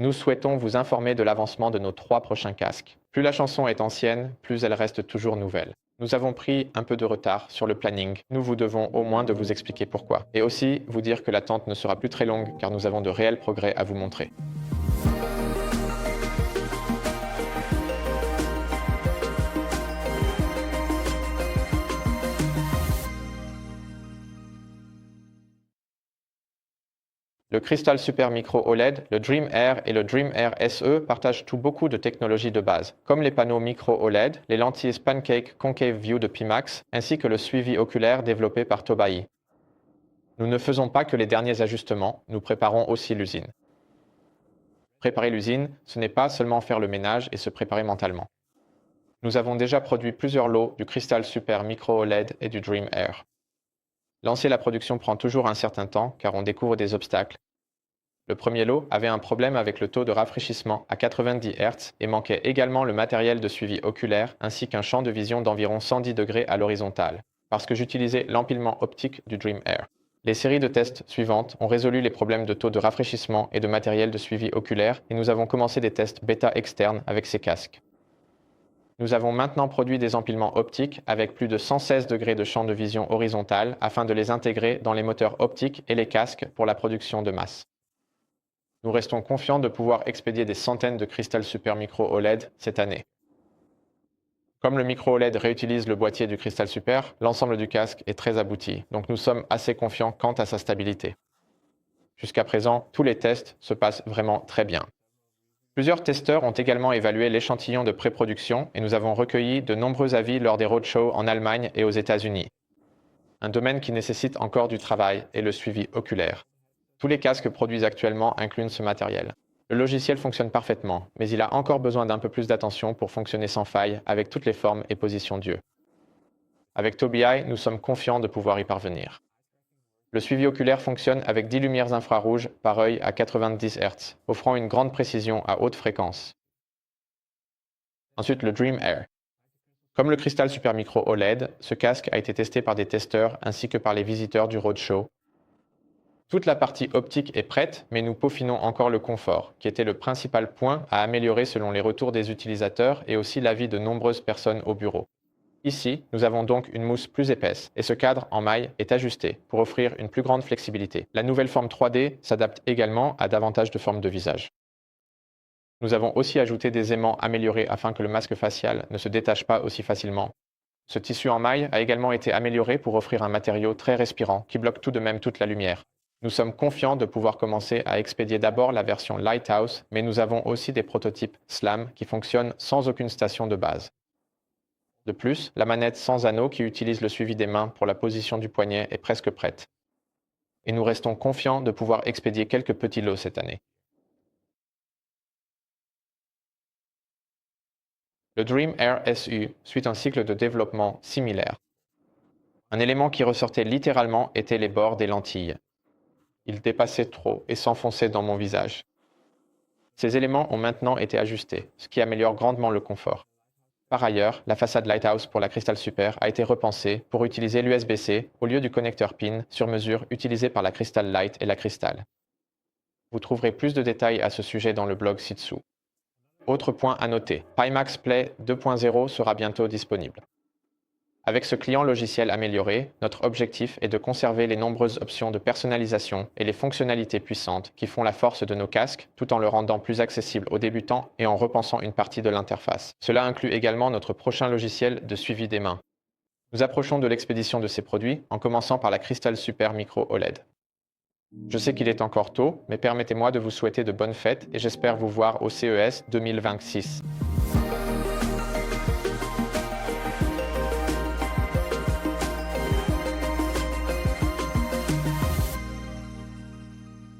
Nous souhaitons vous informer de l'avancement de nos 3 prochains casques. Plus la chanson est ancienne, plus elle reste toujours nouvelle. Nous avons pris un peu de retard sur le planning. Nous vous devons au moins de vous expliquer pourquoi. Et aussi vous dire que l'attente ne sera plus très longue car nous avons de réels progrès à vous montrer. Le Crystal Super Micro OLED, le Dream Air et le Dream Air SE partagent beaucoup de technologies de base, comme les panneaux micro OLED, les lentilles Pancake Concave View de Pimax, ainsi que le suivi oculaire développé par Tobai. Nous ne faisons pas que les derniers ajustements, nous préparons aussi l'usine. Préparer l'usine, ce n'est pas seulement faire le ménage et se préparer mentalement. Nous avons déjà produit plusieurs lots du Crystal Super Micro OLED et du Dream Air. Lancer la production prend toujours un certain temps car on découvre des obstacles. Le premier lot avait un problème avec le taux de rafraîchissement à 90 Hz et manquait également le matériel de suivi oculaire ainsi qu'un champ de vision d'environ 110 degrés à l'horizontale, parce que j'utilisais l'empilement optique du Dream Air. Les séries de tests suivantes ont résolu les problèmes de taux de rafraîchissement et de matériel de suivi oculaire et nous avons commencé des tests bêta externes avec ces casques. Nous avons maintenant produit des empilements optiques avec plus de 116 degrés de champ de vision horizontal afin de les intégrer dans les moteurs optiques et les casques pour la production de masse. Nous restons confiants de pouvoir expédier des centaines de Crystal Super Micro OLED cette année. Comme le micro OLED réutilise le boîtier du Crystal Super, l'ensemble du casque est très abouti, donc nous sommes assez confiants quant à sa stabilité. Jusqu'à présent, tous les tests se passent vraiment très bien. Plusieurs testeurs ont également évalué l'échantillon de pré-production et nous avons recueilli de nombreux avis lors des roadshows en Allemagne et aux États-Unis. Un domaine qui nécessite encore du travail est le suivi oculaire. Tous les casques produits actuellement incluent ce matériel. Le logiciel fonctionne parfaitement, mais il a encore besoin d'un peu plus d'attention pour fonctionner sans faille avec toutes les formes et positions d'yeux. Avec Tobii, nous sommes confiants de pouvoir y parvenir. Le suivi oculaire fonctionne avec 10 lumières infrarouges par œil à 90 Hz, offrant une grande précision à haute fréquence. Ensuite, le Dream Air. Comme le Crystal Super Micro OLED, ce casque a été testé par des testeurs ainsi que par les visiteurs du roadshow. Toute la partie optique est prête, mais nous peaufinons encore le confort, qui était le principal point à améliorer selon les retours des utilisateurs et aussi l'avis de nombreuses personnes au bureau. Ici, nous avons donc une mousse plus épaisse et ce cadre en maille est ajusté pour offrir une plus grande flexibilité. La nouvelle forme 3D s'adapte également à davantage de formes de visage. Nous avons aussi ajouté des aimants améliorés afin que le masque facial ne se détache pas aussi facilement. Ce tissu en maille a également été amélioré pour offrir un matériau très respirant qui bloque tout de même toute la lumière. Nous sommes confiants de pouvoir commencer à expédier d'abord la version Lighthouse, mais nous avons aussi des prototypes SLAM qui fonctionnent sans aucune station de base. De plus, la manette sans anneau qui utilise le suivi des mains pour la position du poignet est presque prête. Et nous restons confiants de pouvoir expédier quelques petits lots cette année. Le Dream Air SU suit un cycle de développement similaire. Un élément qui ressortait littéralement était les bords des lentilles. Ils dépassaient trop et s'enfonçaient dans mon visage. Ces éléments ont maintenant été ajustés, ce qui améliore grandement le confort. Par ailleurs, la façade Lighthouse pour la Crystal Super a été repensée pour utiliser l'USB-C au lieu du connecteur PIN sur mesure utilisé par la Crystal Light et la Crystal. Vous trouverez plus de détails à ce sujet dans le blog ci-dessous. Autre point à noter, Pimax Play 2.0 sera bientôt disponible. Avec ce client logiciel amélioré, notre objectif est de conserver les nombreuses options de personnalisation et les fonctionnalités puissantes qui font la force de nos casques, tout en le rendant plus accessible aux débutants et en repensant une partie de l'interface. Cela inclut également notre prochain logiciel de suivi des mains. Nous approchons de l'expédition de ces produits en commençant par la Crystal Super Micro OLED. Je sais qu'il est encore tôt, mais permettez-moi de vous souhaiter de bonnes fêtes et j'espère vous voir au CES 2026.